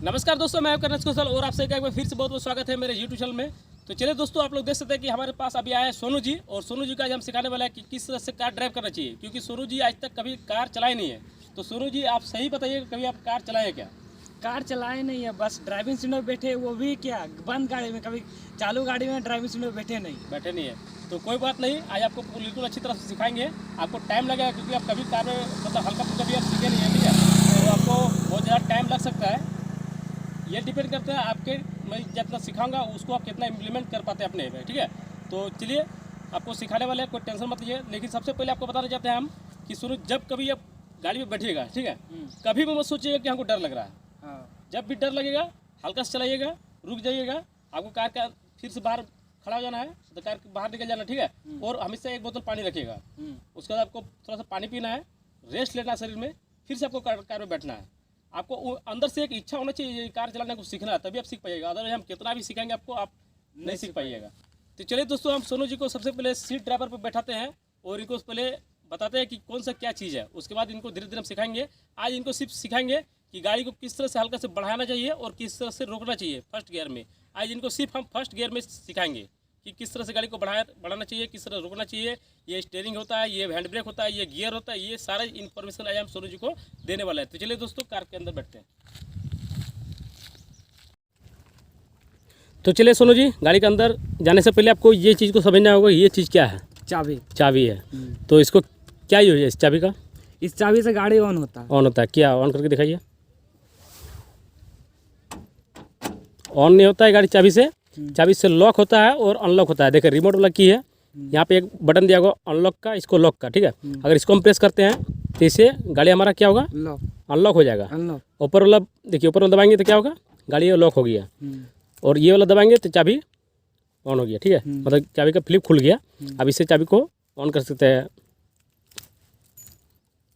नमस्कार दोस्तों, मैं आपका नरेश कौशल और आपसे एक बार फिर से बहुत बहुत स्वागत है मेरे यूट्यूब चैनल में। तो चलिए दोस्तों, आप लोग देख सकते हैं कि हमारे पास अभी आए हैं सोनू जी, और सोनू जी का आज हम सिखाने वाला है कि किस तरह से कार ड्राइव करना चाहिए, क्योंकि सोनू जी आज तक कभी कार चलाई नहीं है। तो सोनू जी, आप सही बताइए, कभी आप कार चलाए क्या? कार चलाए नहीं है, बस ड्राइविंग सीट में बैठे, वो भी क्या बंद गाड़ी में, कभी चालू गाड़ी में ड्राइविंग सीट में बैठे नहीं। बैठे नहीं है तो कोई बात नहीं, आज आपको बिल्कुल अच्छी तरह से सिखाएंगे। आपको टाइम लगेगा क्योंकि आप कभी कार में मतलब हल्का फुल्का भी आप सीखे नहीं है, ठीक है? तो आपको बहुत ज़्यादा टाइम लग सकता है। ये डिपेंड करता है आपके, मैं जितना सिखाऊंगा उसको आप कितना इम्प्लीमेंट कर पाते हैं अपने में, ठीक है? तो चलिए, आपको सिखाने वाले हैं, कोई टेंशन मत लीजिए। लेकिन सबसे पहले आपको बताना चाहते हैं हम कि सुनो, जब कभी आप गाड़ी में बैठिएगा, ठीक है, कभी भी मत सोचिएगा कि हमको डर लग रहा है। जब भी डर लगेगा, हल्का से चलाइएगा, रुक जाइएगा। आपको कार का फिर से बाहर खड़ा हो जाना है, तो कार के बाहर निकल जाना, ठीक है? और हमेशा एक बोतल पानी रखिएगा। उसके बाद आपको थोड़ा सा पानी पीना है, रेस्ट लेना है शरीर में, फिर से आपको कार में बैठना है। आपको अंदर से एक इच्छा होना चाहिए कार चलाने को सीखना है, तभी आप सीख पाइएगा। अदरवाइज हम कितना भी सिखाएंगे आपको, आप नहीं सीख पाइएगा। तो चलिए दोस्तों, हम सोनू जी को सबसे पहले सीट ड्राइवर पर बैठाते हैं और इनको पहले बताते हैं कि कौन सा क्या चीज़ है। उसके बाद इनको धीरे धीरे हम सिखाएंगे। आज इनको सिर्फ सिखाएंगे कि गाड़ी को किस तरह से हल्का से बढ़ाना चाहिए और किस तरह से रोकना चाहिए फर्स्ट गियर में। आज इनको सिर्फ हम फर्स्ट गियर में सिखाएंगे कि किस तरह से गाड़ी को बढ़ाना चाहिए, किस तरह रोकना चाहिए। ये स्टीयरिंग होता है, ये हैंड ब्रेक होता है, ये गियर होता है, ये सारा इन्फॉर्मेशन आज हम सोनू जी को देने वाला है। तो चलिए दोस्तों, कार के अंदर बैठते हैं। तो चलिए सोनू जी, गाड़ी के अंदर जाने से पहले आपको ये चीज़ को समझना होगा, ये चीज़ क्या है? चाबी। चाबी है। तो इसको क्या यूज है इस चाबी का? इस चाबी से गाड़ी ऑन होता है। ऑन होता है? क्या ऑन करके दिखाइए। ऑन नहीं होता है गाड़ी चाबी से। चाबी से लॉक होता है और अनलॉक होता है। देखिए, रिमोट वाला की है, यहाँ पे एक बटन दिया होगा अनलॉक का, इसको लॉक का, ठीक है? अगर इसको हम प्रेस करते हैं तो इससे गाड़ी हमारा क्या होगा? लॉक। अनलॉक हो जाएगा। अनलॉक। ऊपर वाला देखिए, ऊपर वाला दबाएंगे तो क्या होगा? गाड़ी लॉक हो गया। और ये वाला दबाएंगे तो चाबी ऑन हो गया, ठीक है? मतलब चाबी का फ्लिप खुल गया। अब इससे चाबी को ऑन कर सकते हैं।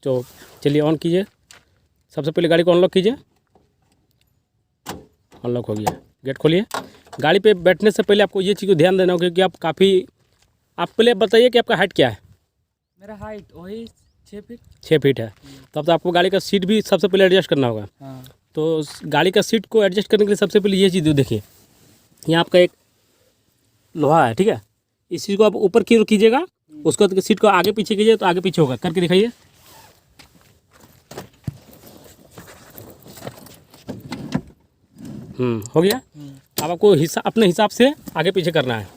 तो चलिए ऑन कीजिए। सबसे पहले गाड़ी को अनलॉक कीजिए। अनलॉक हो गया। गेट खोलिए। गाड़ी पे बैठने से पहले आपको ये चीज़ को ध्यान देना होगा, क्योंकि आप आप पहले बताइए कि आपका हाइट क्या है? मेरा हाइट वही 6 फीट। 6 फीट है। तब तो आपको गाड़ी का सीट भी सबसे पहले एडजस्ट करना होगा। तो गाड़ी का सीट को एडजस्ट करने के लिए सबसे पहले ये चीज़ देखिए, यहाँ आपका एक लोहा है, ठीक है? इस चीज़ को आप ऊपर की ओर कीजिएगा, उसको बाद सीट को आगे पीछे कीजिए तो आगे पीछे होगा। करके दिखाइए। हो गया। अब आपको अपने हिसाब से आगे पीछे करना है,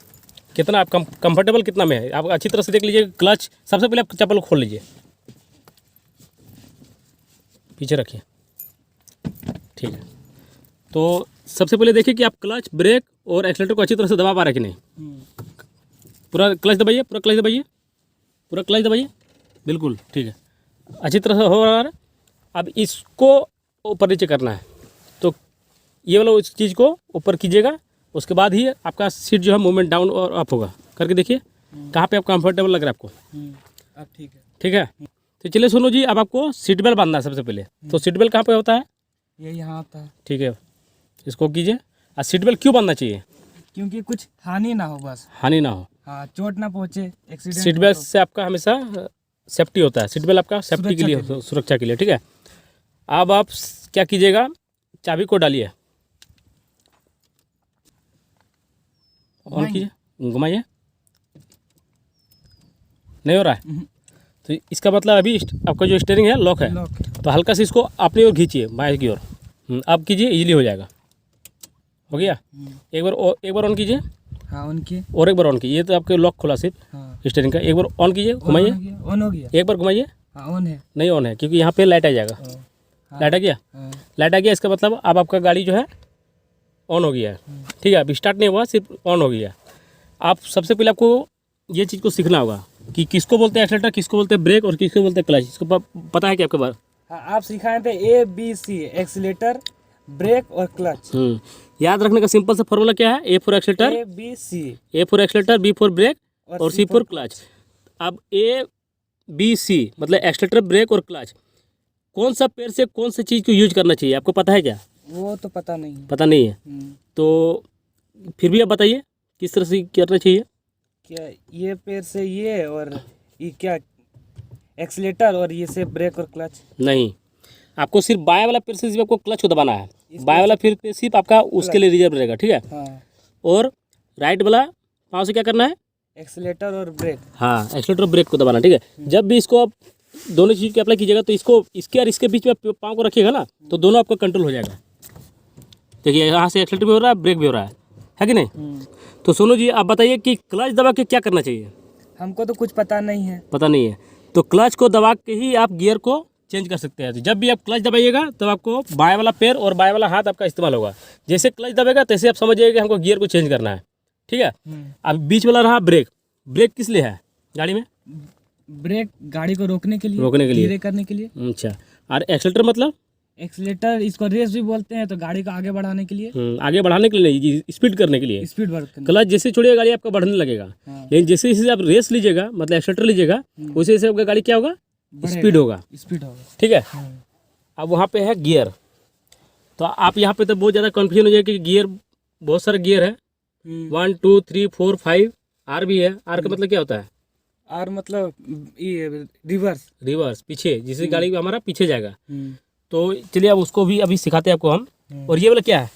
कितना आप कंफर्टेबल कितना में है। आप अच्छी तरह से देख लीजिए। क्लच सबसे पहले आप चप्पल खोल लीजिए, पीछे रखिए, ठीक है? तो सबसे पहले देखिए कि आप क्लच, ब्रेक और एक्सीलरेटर को अच्छी तरह से दबा पा रहे कि नहीं। पूरा क्लच दबाइए, पूरा क्लच दबाइए, पूरा क्लच दबाइए, बिल्कुल ठीक है, अच्छी तरह से हो रहा है। अब इसको ऊपर नीचे करना है, तो ये वाला उस चीज़ को ऊपर कीजिएगा, उसके बाद ही आपका सीट जो है मूवमेंट डाउन और अप होगा। करके देखिए कहाँ पे आप कंफर्टेबल लग रहा है आपको। अब ठीक है। ठीक है। तो चलिए सोनू जी, अब आपको सीट बेल्ट बांधना है सबसे पहले। तो सीट बेल्ट कहाँ पे होता है? ये यहाँ आता है। ठीक है, इसको कीजिए। और सीट बेल्ट क्यों बांधना चाहिए? क्योंकि कुछ हानि ना हो, बस हानि ना हो। हाँ, चोट ना पहुँचे, एक्सीडेंट। सीट बेल्ट से आपका हमेशा सेफ्टी होता है। सीट बेल्ट आपका सेफ्टी के लिए, सुरक्षा के लिए, ठीक है? अब आप क्या कीजिएगा, चाबी को डालिए, ऑन कीजिए, घुमाइए। नहीं हो रहा है? तो इसका मतलब अभी आपका जो स्टीयरिंग है लॉक है। तो हल्का से इसको अपनी ओर खींचिए, बाएं की ओर। अब कीजिए, इजीली हो जाएगा। हो गया? एक बार ऑन कीजिए। हाँ, ऑन किए। और एक बार ऑन कीजिए, तो आपके लॉक खुला सिर्फ स्टीयरिंग का। एक बार ऑन कीजिए, घुमाइए। ऑन हो गया। एक बार घुमाइए। हाँ, ऑन है। नहीं ऑन है, क्योंकि यहाँ पे लाइट आ जाएगा। लाइट आ गया? लाइट आ गया, इसका मतलब अब आपका गाड़ी जो है ऑन हो गया है, ठीक है? अभी स्टार्ट नहीं हुआ, सिर्फ ऑन हो गया। आप सबसे पहले आपको ये चीज़ को सीखना होगा कि किसको बोलते हैं एक्सीलरेटर, किसको बोलते हैं ब्रेक और किसको बोलते हैं क्लच। इसको पता है कि आपके बारे? हाँ, आप सिखाए थे ABC, एक्सीलेटर, ब्रेक और क्लच। याद रखने का सिंपल सा फॉर्मूला क्या है? A for accelerator, A for accelerator, B for brake और C फॉर क्लच। अब ABC मतलब एक्सीलरेटर, ब्रेक और क्लच, कौन सा पैर से कौन सी चीज़ को यूज करना चाहिए, आपको पता है क्या? वो तो पता नहीं है। पता नहीं है? तो फिर भी आप बताइए किस तरह से करना चाहिए। क्या ये पैर से ये, और ये क्या एक्सीलेटर, और ये से ब्रेक और क्लच? नहीं, आपको सिर्फ बाएं वाला पैर से सिर्फ आपको क्लच को दबाना है। बाएं वाला फिर सिर्फ आपका उसके लिए रिजर्व रहेगा, ठीक है। हाँ, और राइट वाला पाँव से क्या करना है? एक्सीलेटर और ब्रेक। हाँ, एक्सीलेटर और ब्रेक को दबाना, ठीक है। जब भी इसको आप दोनों चीज़ के अप्लाई कीजिएगा तो इसको इसके और इसके बीच में पाँव को रखिएगा ना, तो दोनों आपका कंट्रोल हो जाएगा। देखिए यहाँ से एक्सीलेटर भी हो रहा है, ब्रेक भी हो रहा है कि नहीं? तो सोनू जी आप बताइए कि क्लच दबा के क्या करना चाहिए? हमको तो कुछ पता नहीं है। पता नहीं है तो क्लच को दबा के ही आप गियर को चेंज कर सकते हैं। जब भी आप क्लच दबाइएगा तब आपको बाएं वाला पैर और बाएं वाला हाथ आपका इस्तेमाल होगा। जैसे क्लच दबेगा तैसे आप समझिए कि हमको गियर को चेंज करना है, ठीक है। अब बीच वाला रहा ब्रेक। ब्रेक किस लिए है गाड़ी में? ब्रेक गाड़ी को रोकने के लिए, धीरे धीरे करने के लिए। अच्छा, और एक्सीलेटर मतलब? एक्सीलेटर इसको रेस भी बोलते हैं, तो गाड़ी को आगे बढ़ाने के लिए। आगे बढ़ाने के लिए नहीं, स्पीड करने के लिए। स्पीड बढ़ क्लच जैसे छोड़िएगा गाड़ी आपका बढ़ने लगेगा। हाँ। लेकिन जैसे जैसे आप रेस लीजिएगा, मतलब एक्सीलेटर लीजिएगा, वैसे वैसे आपका गाड़ी क्या होगा? स्पीड होगा, स्पीड होगा, ठीक है। अब वहाँ पे है गियर। तो आप यहाँ पे तो बहुत ज़्यादा कन्फ्यूजन हो जाए कि गियर, बहुत सारे गियर है, 1 2 3 4 5। आर भी है। आर का मतलब क्या होता है? आर मतलब ये रिवर्स, पीछे, जिससे गाड़ी हमारा पीछे जाएगा। तो चलिए अब उसको भी अभी सिखाते हैं आपको हम। और ये वाला क्या है?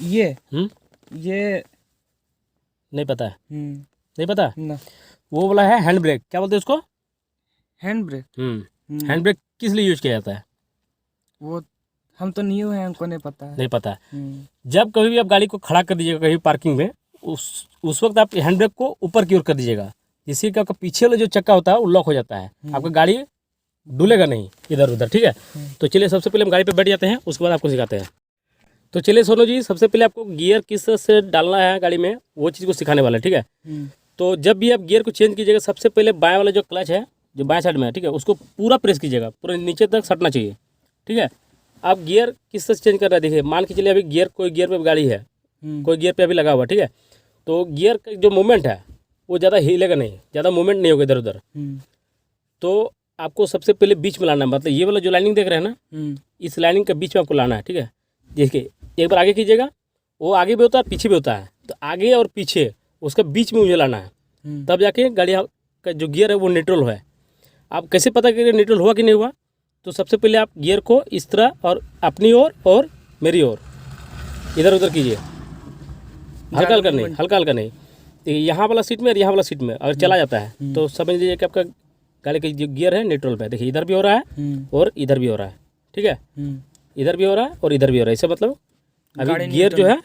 ये नहीं पता है? हम्म, नहीं पता? ना। वो वाला है हैंड ब्रेक। क्या बोलते हैं उसको? Hand brake. हैंड ब्रेक किस लिए यूज किया जाता है? वो हम तो न्यू है, हमको नहीं पता है। नहीं पता है। जब कभी भी आप गाड़ी को खड़ा कर दीजिएगा कहीं पार्किंग में, उस वक्त आप हैंड ब्रेक को ऊपर की ओर कर दीजिएगा, जिससे कि आपका पीछे वाला जो चक्का होता है वो लॉक हो जाता है, आपका गाड़ी डुलेगा नहीं इधर उधर, ठीक है। तो चलिए सबसे पहले हम गाड़ी पे बैठ जाते हैं, उसके बाद आपको सिखाते हैं। तो चलिए सोनू जी, सबसे पहले आपको गियर किस तरह से डालना है गाड़ी में, वो चीज़ को सिखाने वाला है, ठीक है। तो जब भी आप गियर को चेंज कीजिएगा, सबसे पहले बाएं वाला जो क्लच है, जो बाएं साइड में है, ठीक है, उसको पूरा प्रेस कीजिएगा, पूरा नीचे तक सटना चाहिए, ठीक है। आप गियर किस तरह से चेंज कर रहा है, देखिए मान के चलिए अभी गियर, कोई गियर पे गाड़ी है, कोई गियर पे अभी लगा हुआ, ठीक है। तो गियर का जो मूवमेंट है वो ज़्यादा हिलेगा नहीं, ज़्यादा मूवमेंट नहीं होगा इधर उधर। तो आपको सबसे पहले बीच में लाना है, मतलब ये वाला जो लाइनिंग देख रहे हैं ना, इस लाइनिंग के बीच में आपको लाना है, ठीक है। देखिए एक बार आगे कीजिएगा, वो आगे भी होता है पीछे भी होता है, तो आगे और पीछे उसका बीच में मुझे लाना है, तब जाके गाड़ी का जो गियर है वो न्यूट्रल है। आप कैसे पता करिए न्यूट्रल हुआ कि नहीं हुआ? तो सबसे पहले आप गियर को इस तरह और अपनी ओर और मेरी ओर इधर उधर कीजिए, हल्का हल्का नहीं, हल्का हल्का नहीं। यहाँ वाला सीट में और यहाँ वाला सीट में अगर चला जाता है तो समझ लीजिए कि आपका गाड़ी का जो गियर है न्यूट्रल पे। देखिए इधर भी हो रहा है और इधर भी हो रहा है, ठीक है। इधर भी हो रहा है और इधर भी हो रहा है, इससे मतलब अभी गियर जो है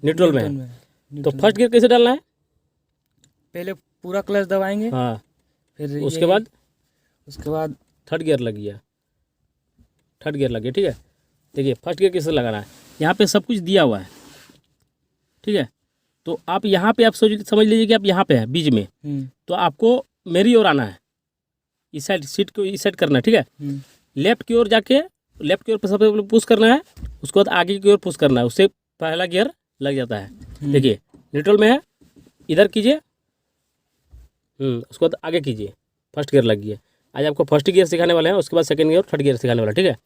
न्यूट्रल में है। तो फर्स्ट गियर कैसे डालना है? पहले पूरा क्लच दबाएंगे, हाँ, फिर उसके बाद थर्ड गियर लग गया, ठीक है। देखिए फर्स्ट गियर कैसे लगाना है, यहाँ पे सब कुछ दिया हुआ है, ठीक है। तो आप यहाँ पे आप समझ लीजिए कि आप यहाँ पे हैं बीच में, तो आपको मेरी ओर आना है, इस साइड सीट को इस साइड करना है, ठीक है। लेफ्ट की ओर जाके लेफ्ट की ओर पर सबसे पहले पुश करना है, उसके बाद आगे की ओर पुश करना है, उससे पहला गियर लग जाता है। देखिए न्यूट्रल में है, इधर कीजिए, उसके बाद आगे कीजिए, फर्स्ट गियर लग गया। आज आपको फर्स्ट गियर सिखाने वाले हैं, उसके बाद सेकंड गियर, थर्ड गियर सिखाने वाला, ठीक है।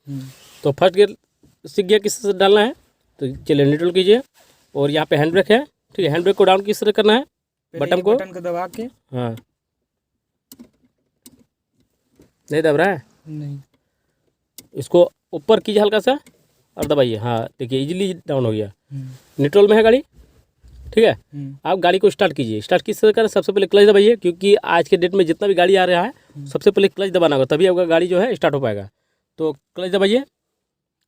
तो फर्स्ट गियर सीख गया किस तरह से डालना है, तो चलिए न्यूट्रल कीजिए, और यहाँ पे हैंड ब्रेक है, ठीक है। हैंड ब्रेक को डाउन किस तरह करना है, बटन को दबा के, हाँ, नहीं दब रहा है, नहीं, इसको ऊपर कीजिए हल्का सा और दबाइए, हाँ देखिए इजीली डाउन हो गया। न्यूट्रल में है गाड़ी, ठीक है। आप गाड़ी को स्टार्ट कीजिए। स्टार्ट किस तरह करें, सबसे पहले क्लच दबाइए, क्योंकि आज के डेट में जितना भी गाड़ी आ रहा है सबसे पहले क्लच दबाना होगा, तभी आपका गाड़ी जो है स्टार्ट हो पाएगा। तो क्लच दबाइए,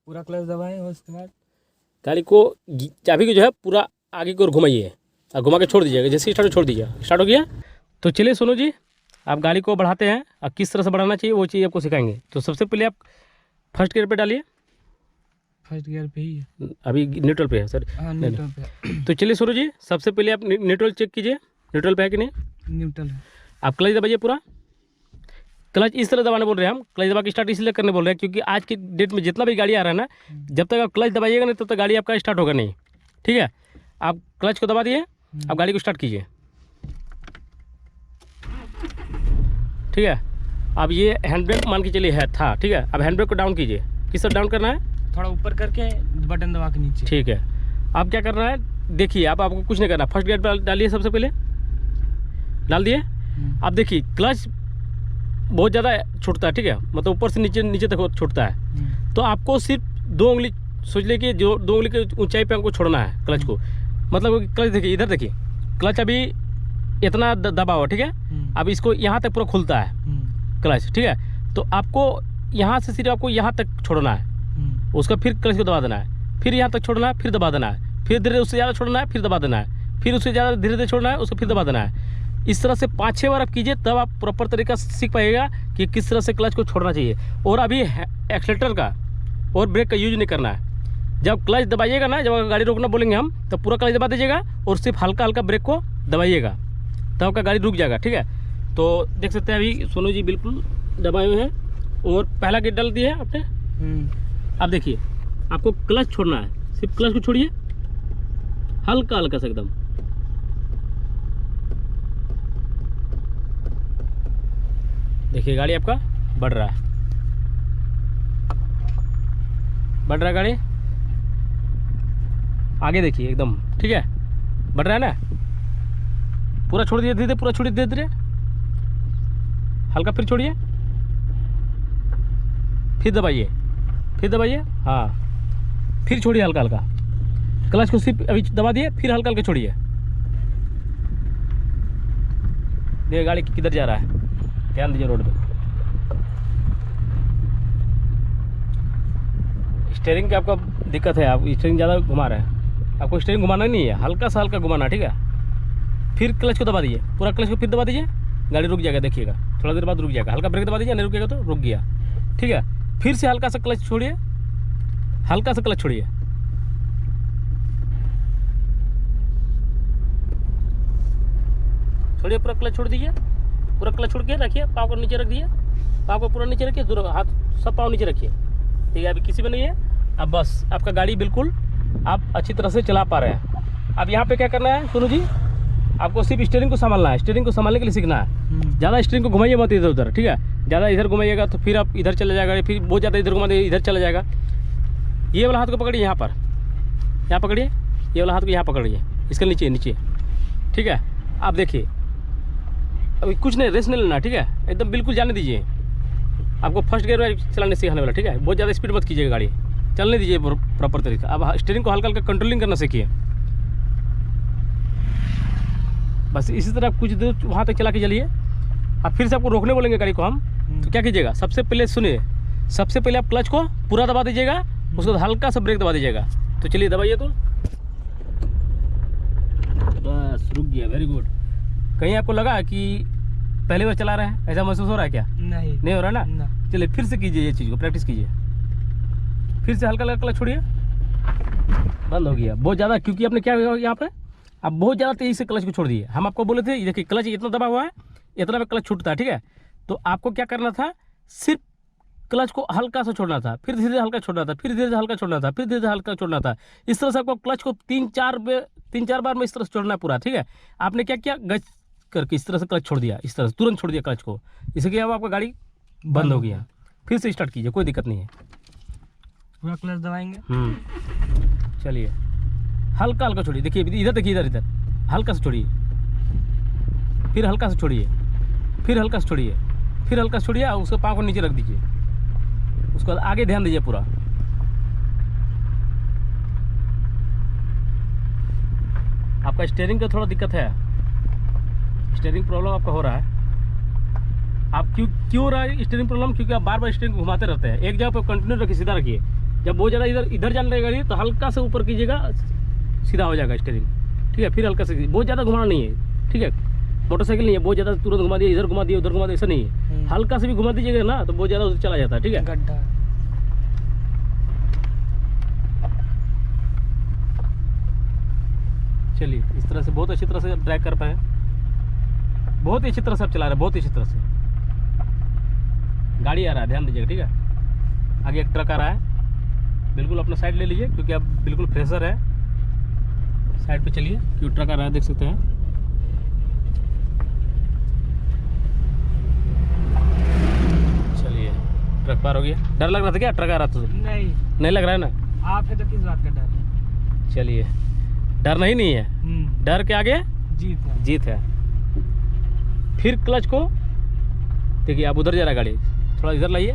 पूरा क्लच दबाएं, और उसके बाद गाड़ी को चाबी को जो है पूरा आगे की ओर घुमाइए और घुमा के छोड़ दीजिएगा, जैसे स्टार्ट छोड़ दीजिए, स्टार्ट हो गया। तो चलिए सोनू जी, आप गाड़ी को बढ़ाते हैं और किस तरह से बढ़ाना चाहिए वो चीज़ आपको सिखाएंगे। तो सबसे पहले आप फर्स्ट गियर पे डालिए, फर्स्ट गियर पे ही है, अभी न्यूट्रल पे है सर, न्यूट्रल पे। तो चलिए सोनू जी, सबसे पहले आप न्यूट्रल चेक कीजिए, न्यूट्रल पे है कि नहीं। न्यूट्रल है। आप क्लच दबाइए पूरा, क्लच इस तरह दबाने बोल रहे हैं हम, क्लच दबा के स्टार्ट इसलिए करने बोल रहे हैं क्योंकि आज की डेट में जितना भी गाड़ी आ रहा है ना, जब तक आप क्लच दबाइएगा नहीं तब तक गाड़ी आपका स्टार्ट होगा नहीं, ठीक है। आप क्लच को दबा दिए, आप गाड़ी को स्टार्ट कीजिए, ठीक है। अब ये हैंड ब्रेक मान के चलिए है था, ठीक है। अब हैंड ब्रेक को डाउन कीजिए, किस तरह डाउन करना है, थोड़ा ऊपर करके बटन दबा के नीचे, ठीक है। अब क्या करना है, देखिए अब आपको कुछ नहीं करना, फर्स्ट गियर पर डालिए, सबसे पहले डाल दिए। अब देखिए क्लच बहुत ज़्यादा छूटता है, ठीक है, मतलब ऊपर से नीचे तक छूटता है, तो आपको सिर्फ 2 उंगली सोच ले कि जो 2 उंगली की ऊंचाई पे हमको छोड़ना है क्लच को। मतलब क्लच देखिए, इधर देखिए, क्लच अभी इतना दबा हुआ, ठीक है। अब इसको यहाँ तक पूरा खुलता है क्लच, ठीक है। तो आपको यहाँ से सिर्फ आपको यहाँ तक छोड़ना है, उसका फिर क्लच को दबा देना है, फिर यहाँ तक छोड़ना है, फिर दबा देना है, फिर धीरे उससे ज़्यादा छोड़ना है, फिर दबा देना है, फिर उससे ज़्यादा धीरे धीरे छोड़ना है, उसको फिर दबा देना है। इस तरह से 5-6 बार आप कीजिए, तब आप प्रॉपर तरीका से सीख पाइएगा कि किस तरह से क्लच को छोड़ना चाहिए। और अभी एक्सीलेटर का और ब्रेक का यूज नहीं करना है। जब क्लच दबाइएगा ना, जब गाड़ी रोकना बोलेंगे हम, तब पूरा क्लच दबा दीजिएगा और सिर्फ हल्का हल्का ब्रेक को दबाइएगा, तब आपका गाड़ी रुक जाएगा, ठीक है। तो देख सकते हैं अभी सोनू जी बिल्कुल दबाए हुए हैं और पहला गेट डाल दिया है आपने। अब देखिए, आपको क्लच छोड़ना है, सिर्फ क्लच को छोड़िए हल्का हल्का से एकदम। देखिए गाड़ी आपका बढ़ रहा है, बढ़ रहा है गाड़ी, आगे देखिए एकदम, ठीक है, बढ़ रहा है ना। पूरा छोड़ दिए धीरे धीरे, पूरा छोड़िए धीरे धीरे, हल्का फिर छोड़िए, फिर दबाइए, फिर दबाइए, हाँ, फिर छोड़िए हल्का हल्का। क्लच को सिर्फ अभी दबा दिए, फिर हल्का हल्का छोड़िए। देखिए गाड़ी किधर जा रहा है, ध्यान दीजिए रोड पे। स्टीयरिंग की आपका दिक्कत है, आप स्टीयरिंग ज़्यादा घुमा रहे हैं, आपको स्टीयरिंग घुमाना नहीं है, हल्का सा हल्का घुमाना, ठीक है। फिर क्लच को दबा दीजिए, पूरा क्लच को फिर दबा दीजिए, गाड़ी रुक जाएगा, देखिएगा थोड़ा देर बाद रुक जाएगा। हल्का ब्रेक दबा दीजिए, नहीं रुकेगा तो रुक गया, ठीक है। फिर से हल्का सा क्लच छोड़िए, हल्का सा क्लच छोड़िए, छोड़िए, पूरा क्लच छोड़ दीजिए, पूरा क्लच छोड़ के रखिए, पाँव को नीचे रख दिए, पाँव को पूरा नीचे रखिए, दोनों हाथ सब पाँव नीचे रखिए, ठीक है। अभी किसी में नहीं है, अब बस आपका गाड़ी बिल्कुल आप अच्छी तरह से चला पा रहे हैं। अब यहाँ पे क्या करना है सोनू जी, आपको सिर्फ स्टीयरिंग को संभालना है, स्टीयरिंग को संभालने के लिए सीखना है। ज़्यादा स्टीयरिंग को घुमाइए मत इधर उधर, ठीक है। ज़्यादा इधर घुमाइएगा तो फिर आप इधर चला जाएगा, फिर बहुत ज़्यादा इधर घुमा दे इधर चला जाएगा। ये वाला हाथ को पकड़िए, यहाँ पर, यहाँ पकड़िए, ये वाला हाथ को यहाँ पकड़िए, इसके नीचे नीचे, ठीक है। आप देखिए अभी कुछ नहीं, रेस्ट नहीं लेना, ठीक है, एकदम बिल्कुल जाने दीजिए। आपको फर्स्ट गियर चलाने सिखाने वाला, ठीक है। बहुत ज़्यादा स्पीड मत कीजिएगा, गाड़ी चलने दीजिए प्रॉपर तरीका। अब स्टीयरिंग को हल्का हल्का कंट्रोलिंग करना सीखिए, बस इसी तरह कुछ देर वहाँ तक चला के चलिए। अब फिर से आपको रोकने बोलेंगे गाड़ी को हम, तो क्या कीजिएगा, सबसे पहले सुनिए, सबसे पहले आप क्लच को पूरा दबा दीजिएगा, उसके बाद हल्का सा ब्रेक दबा दीजिएगा। तो चलिए दबाइए, तो बस रुक गया, वेरी गुड। कहीं आपको लगा कि पहली बार चला रहे हैं, ऐसा महसूस हो रहा है क्या? नहीं हो रहा ना। चलिए फिर से कीजिए, ये चीज़ को प्रैक्टिस कीजिए, फिर से हल्का हल्का क्लच छोड़िए, बंद हो गया बहुत ज़्यादा, क्योंकि आपने क्या किया यहाँ पे, आप बहुत ज़्यादा तेज़ी से क्लच को छोड़ दिए। हम आपको बोले थे देखिए क्लच इतना दबा हुआ है, इतना में क्लच छूटता है, ठीक है। तो आपको क्या करना था, सिर्फ क्लच को हल्का सा छोड़ना था, फिर धीरे धीरे हल्का छोड़ना था, फिर धीरे धीरे हल्का छोड़ना था, फिर धीरे धीरे हल्का छोड़ना था। इस तरह से आपको क्लच को 3-4 बार में इस तरह से छोड़ना है पूरा, ठीक है। आपने क्या किया, गच करके इस तरह से क्लच छोड़ दिया, इस तरह से तुरंत छोड़ दिया क्लच को, इससे क्या हुआ, आपका गाड़ी बंद हो गया। फिर से स्टार्ट कीजिए, कोई दिक्कत नहीं है, पूरा क्लच दबाएंगे। चलिए हल्का हल्का छोड़िए, देखिए इधर देखिए, इधर इधर हल्का से छोड़िए, फिर हल्का से छोड़िए, फिर हल्का से छोड़िए, फिर हल्का से छोड़िए, उसके पाँव को नीचे रख दीजिए, उसके बाद आगे ध्यान दीजिए पूरा। आपका स्टीयरिंग का थोड़ा दिक्कत है, स्टीयरिंग प्रॉब्लम आपका हो रहा है। आप क्यों रहा है स्टीयरिंग प्रॉब्लम, क्योंकि आप बार बार स्टीयरिंग घुमाते रहते हैं, एक जगह पर कंटिन्यू रखिए, सीधा रखिए। जब बहुत ज़्यादा इधर जाने लगेगा तो हल्का से ऊपर कीजिएगा, सीधा हो जाएगा स्टीयरिंग, ठीक है। फिर हल्का से, बहुत ज़्यादा घुमाना नहीं है, ठीक है। मोटरसाइकिल नहीं है, बहुत ज़्यादा तुरंत घुमा दिया, इधर घुमा दिया, उधर घुमा दिया, ऐसा नहीं है। हल्का से भी घुमा दीजिएगा ना तो बहुत ज़्यादा उधर चला जाता है, ठीक है। गड्ढा चलिए इस तरह से बहुत अच्छी तरह से आप ड्राइव कर पाए, बहुत ही अच्छी तरह से आप चला रहे हैं, बहुत ही अच्छी तरह से। गाड़ी आ रहा है, ध्यान दीजिएगा, ठीक है। आगे एक ट्रक आ रहा है, बिल्कुल अपना साइड ले लीजिए, क्योंकि आप बिल्कुल फ्रेशर है। साइड पे चलिए, क्यों ट्रक आ रहा है, देख सकते हैं। चलिए ट्रक पार हो गया। डर लग रहा था क्या, ट्रक आ रहा था? नहीं लग रहा है ना? आपके तो किस बात का डर है? चलिए डर नहीं है, डर के आगे जीत है। फिर क्लच को देखिए, आप उधर जा रहा है गाड़ी, थोड़ा इधर लाइए,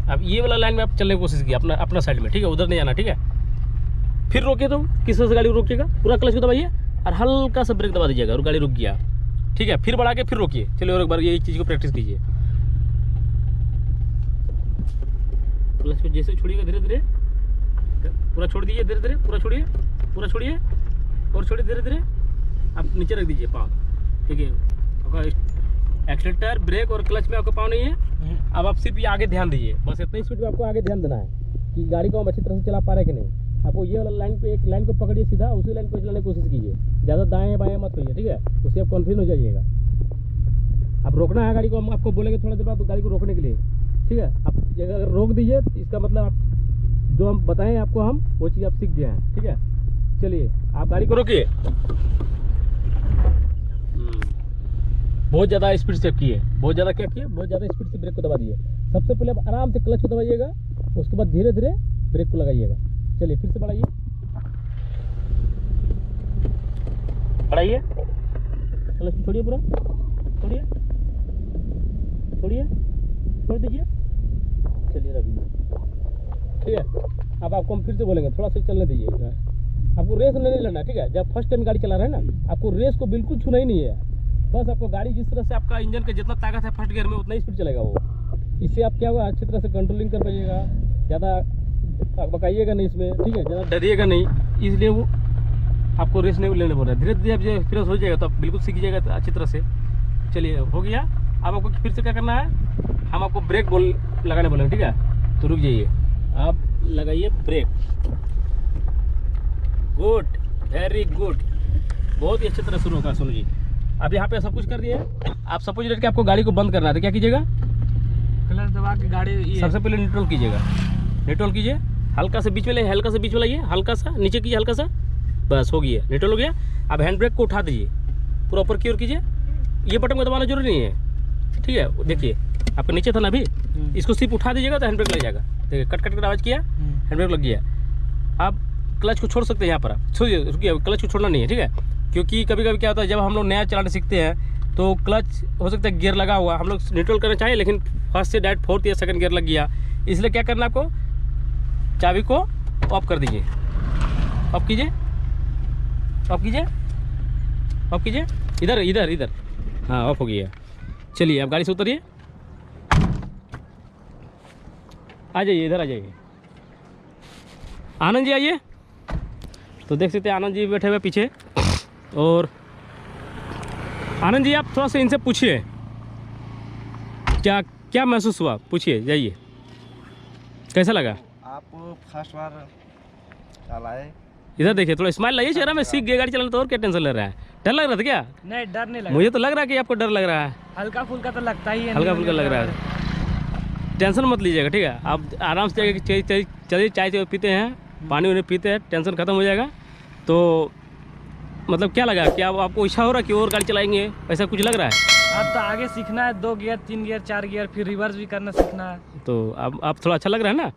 अब ये वाला लाइन में आप चलने की कोशिश कीजिए अपना अपना साइड में, ठीक है, उधर नहीं जाना, ठीक है। फिर रोकिए, तो किस तरह से गाड़ी को रोकिएगा, पूरा क्लच को दबाइए और हल्का सा ब्रेक दबा दीजिएगा और गाड़ी रुक गया, ठीक है। फिर बढ़ा के फिर रोकिए। चलिए और एक बार ये चीज़ को प्रैक्टिस कीजिए। क्लच को जैसे छोड़िएगा धीरे धीरे, पूरा छोड़ दीजिए, धीरे धीरे पूरा छोड़िए, पूरा छोड़िए और छोड़िए धीरे धीरे। आप नीचे रख दीजिए पाँव, ठीक है। आपका एक्सीलेटर, ब्रेक और क्लच में आपका पाँव नहीं है। अब आप सिर्फ ये आगे ध्यान दीजिए, बस इतना ही स्पीड में आपको आगे ध्यान देना है कि गाड़ी को हम अच्छी तरह से चला पा रहे कि नहीं। आपको ये वाला लाइन पे, एक लाइन को पकड़िए सीधा, उसी लाइन को चलाने की कोशिश कीजिए, ज़्यादा दाएं बाएं मत होइए, ठीक है, उससे आप कन्फ्यूज हो जाइएगा। अब रोकना है गाड़ी को, हम आपको बोलेंगे थोड़ा देर बाद गाड़ी को रोकने के लिए, ठीक है। आप अगर रोक दीजिए तो इसका मतलब आप जो हम बताएं आपको, हम वो चीज़ आप सीख गए हैं, ठीक है। चलिए आप गाड़ी को रोकिए। बहुत ज़्यादा स्पीड से किए, बहुत ज़्यादा क्या किए, बहुत ज़्यादा स्पीड से ब्रेक को दबा दिए। सबसे पहले आप आराम से क्लच को दबाइएगा, उसके बाद धीरे धीरे ब्रेक को लगाइएगा। चलिए फिर से बढ़ाइए, बढ़ाइए, क्लच छोड़िए, पूरा छोड़िए, छोड़िए, छोड़ दीजिए, चलिए रख दीजिए, ठीक है। अब आपको हम फिर से बोलेंगे थोड़ा सा चलने दीजिए। आपको रेस नहीं लेना, ठीक है। जब फर्स्ट टाइम गाड़ी चला रहे हैं ना, आपको रेस को बिल्कुल छूना ही नहीं है। बस आपको गाड़ी जिस तरह से आपका इंजन का जितना ताकत है फर्स्ट गियर में, उतना ही स्पीड चलेगा वो। इससे आप क्या होगा, अच्छी तरह से कंट्रोलिंग कर पाइएगा, ज़्यादा बकाइएगा नहीं इसमें, ठीक है, ज़्यादा डरिएगा नहीं। इसलिए वो आपको रेस नहीं लेने बोल रहा है। धीरे धीरे आप जो एक्सपीरियंस हो जाएगा तो आप बिल्कुल सीख जाएगा अच्छी तरह से। चलिए हो गया। अब आपको फिर से क्या करना है, हम आपको ब्रेक लगाने बोलेंगे, ठीक है। तो रुक जाइए, आप लगाइए ब्रेक। गुड, वेरी गुड, बहुत ही अच्छी तरह शुरू होगा। सुनो जी, अब यहाँ पे सब कुछ कर दिए। आप सपोज लेट के आपको गाड़ी को बंद करना है तो क्या कीजिएगा, क्लच दबा के गाड़ी सबसे पहले न्यूट्रल कीजिएगा, न्यूट्रल कीजिए, हल्का सा बीच में ले, हल्का सा बीच में लाइए, हल्का सा नीचे कीजिए, हल्का सा, बस हो गया, न्यूट्रल हो गया। अब हैंड ब्रेक को उठा दीजिए, पूरा ऊपर की ओर कीजिए। ये बटन को दबाना जरूरी नहीं है, ठीक है। देखिए आपका नीचे था ना अभी, इसको सिर्फ उठा दीजिएगा तो हैंड ब्रेक लग जाएगा। देखिए कट कट कर आवाज़ किया, हैंड ब्रेक लग गया। आप क्लच को छोड़ सकते हैं यहाँ पर, आप छोड़िए, रुकिए, क्लच को छोड़ना नहीं है, ठीक है। क्योंकि कभी कभी क्या होता है, जब हम लोग नया चलाना सीखते हैं तो क्लच हो सकता है गियर लगा हुआ, हम लोग न्यूट्रल करना चाहिए, लेकिन फर्स्ट से डायरेक्ट फोर्थ या सेकंड गियर लग गया। इसलिए क्या करना है आपको, चाबी को ऑफ कर दीजिए, ऑफ कीजिए, ऑफ कीजिए, ऑफ कीजिए, इधर इधर इधर, हाँ ऑफ हो गया। चलिए अब गाड़ी से उतरिए, आ जाइए, इधर आ जाइए। आनंद जी आइए। तो देख सकते हैं आनंद जी बैठे हुए पीछे। और आनंद जी आप थोड़ा सा इनसे पूछिए क्या क्या महसूस हुआ, पूछिए, जाइए, कैसा लगा। आप फर्स्ट बार चलाए, इधर देखिए, थोड़ा स्माइल लाइए चेहरा में, सीख गए गाड़ी चलाना तो और क्या टेंशन ले रहा है। डर लग रहा था क्या? नहीं, डर नहीं लगा। मुझे तो लग रहा है कि आपको डर लग रहा है, हल्का फुल्का तो लगता ही है, हल्का फुल्का लग रहा है। टेंशन मत लीजिएगा, ठीक है। आप आराम से चलिए, चाय पीते हैं, पानी वानी पीते हैं, टेंशन खत्म हो जाएगा। तो मतलब क्या लगा, क्या आपको इच्छा हो रहा है कि और गाड़ी चलाएंगे, ऐसा कुछ लग रहा है? अब तो आगे सीखना है, 2 गियर 3 गियर 4 गियर, फिर रिवर्स भी करना सीखना है। तो अब आप थोड़ा अच्छा लग रहा है ना।